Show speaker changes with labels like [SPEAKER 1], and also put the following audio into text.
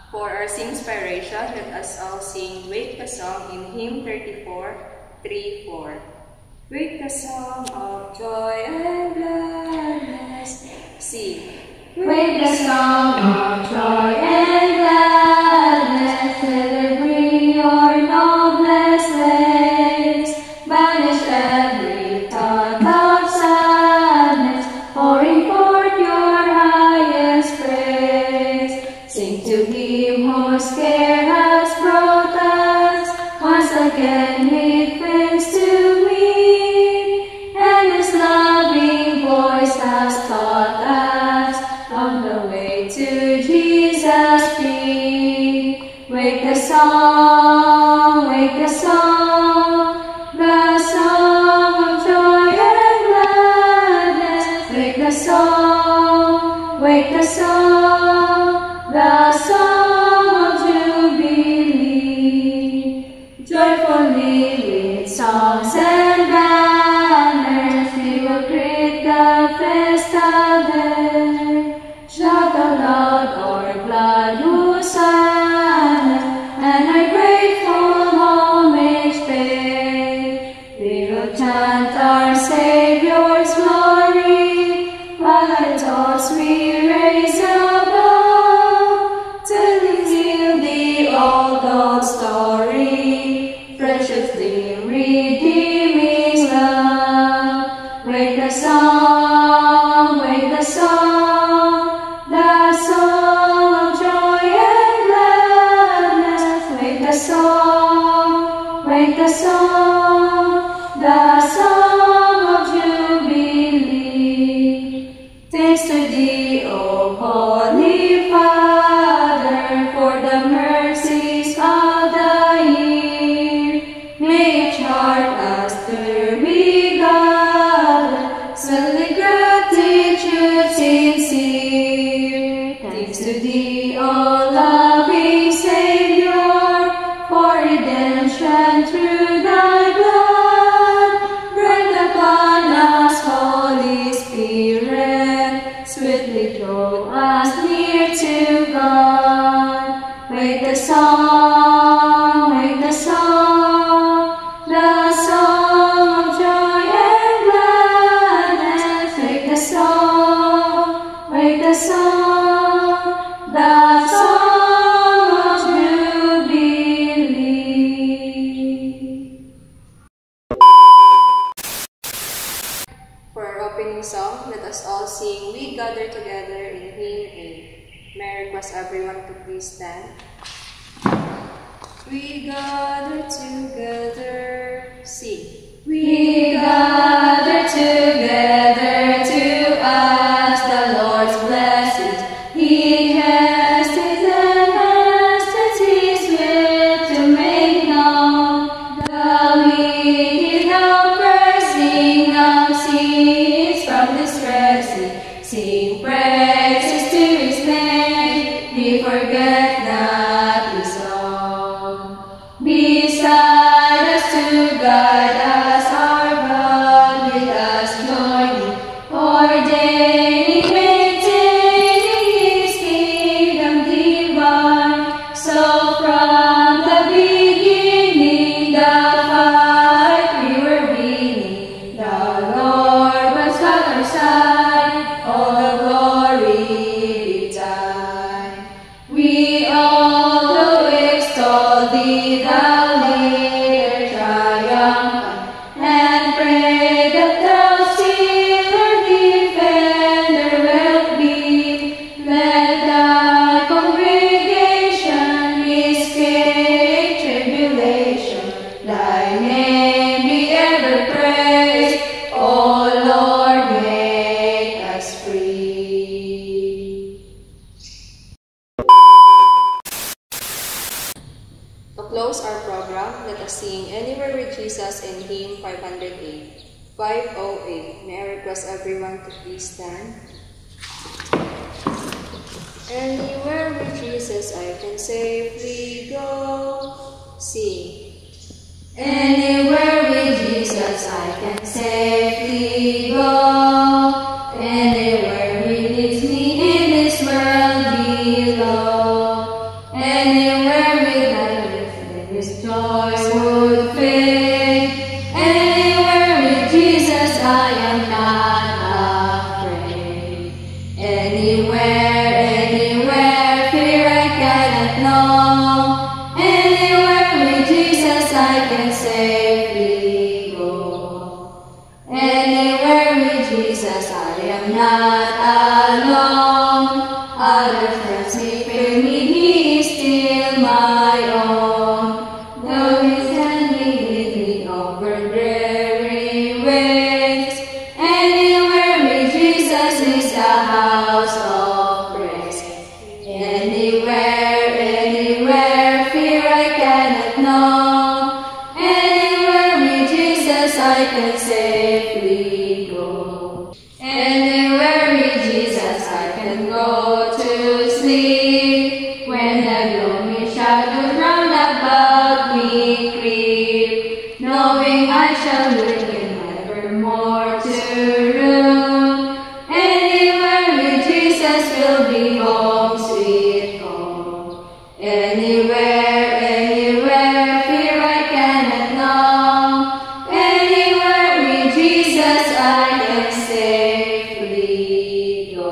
[SPEAKER 1] For our singspiration, let us all sing Wake the Song in Hymn 34, 3-4. Wake the song of joy and gladness. Sing.
[SPEAKER 2] Wake the song of joy and gladness. Let it bring your noblest lays. Banish every thought of sadness. Pouring forth your highest praise. Sing to Him whose care has brought us once again with friends to meet, and His loving voice has taught us on the way to Jesus' feet. Wake the song, the song of joy and gladness. Wake the song, the song of jubilee. Joyfully with songs and banners, we will greet the festal day. Shout aloud our glad hosanna, and our grateful homage pay. We will chant our Savior's glory, while our toast we raise above, telling till the old story, preciously redeeming love. Wake the song, the song of joy and gladness. Wake the song, the song of jubilee. Thanks to Thee, O Holy Father, for the mercies of the year. May each heart as there we gather, sing with gratitude sincere. Thanks to Thee, O loving Savior, for redemption through Thy blood. Breathe upon us, Holy Spirit, sweetly draw us near to God. Wake the song, the song of joy and gladness. Wake the song, the song of jubilee.
[SPEAKER 1] For our opening song, let us all sing We Gather Together in Hymn 8. May I request everyone to please stand. We gather together, sing.
[SPEAKER 2] We gather together to ask the Lord's blessings. He has His and His will to make known. The wicked now pressing up cease from distressing. Sing praises to His name. We forget not His song. Beside us to guide us, our God with us joining, ordaining, maintaining His kingdom divine. So from the beginning, the fight we were winning. The Lord was at our side, all the glory be thine. We all the extol Thee, the leader triumphant, and pray that Thou still our defender wilt be. Let Thy congregation escape tribulation. Thy name be ever praised, O Lord, make us free.
[SPEAKER 1] To close our program, let us sing Anywhere with Jesus in Hymn 508. 508. May I request everyone to please stand. Anywhere with Jesus I can safely go. Sing.
[SPEAKER 2] Anywhere with Jesus I can safely go. Anywhere He leads me in this world below. Anywhere, anywhere, fear I cannot know. Anywhere with Jesus I can safely go. Anywhere with Jesus I am not alone. Other friends may fail me, He is still my own. Though His hand may lead me over dreary ways, anywhere with Jesus is a house of praise. Anywhere, anywhere, fear I cannot know. Anywhere with Jesus I can safely go. Anywhere with Jesus I can go to sleep. When the gloomy shadows round about me creep, knowing I shall with Him evermore to room. Anywhere with Jesus will be home, sweet home. Anywhere, anywhere, fear I cannot know. Anywhere with Jesus I can safely go.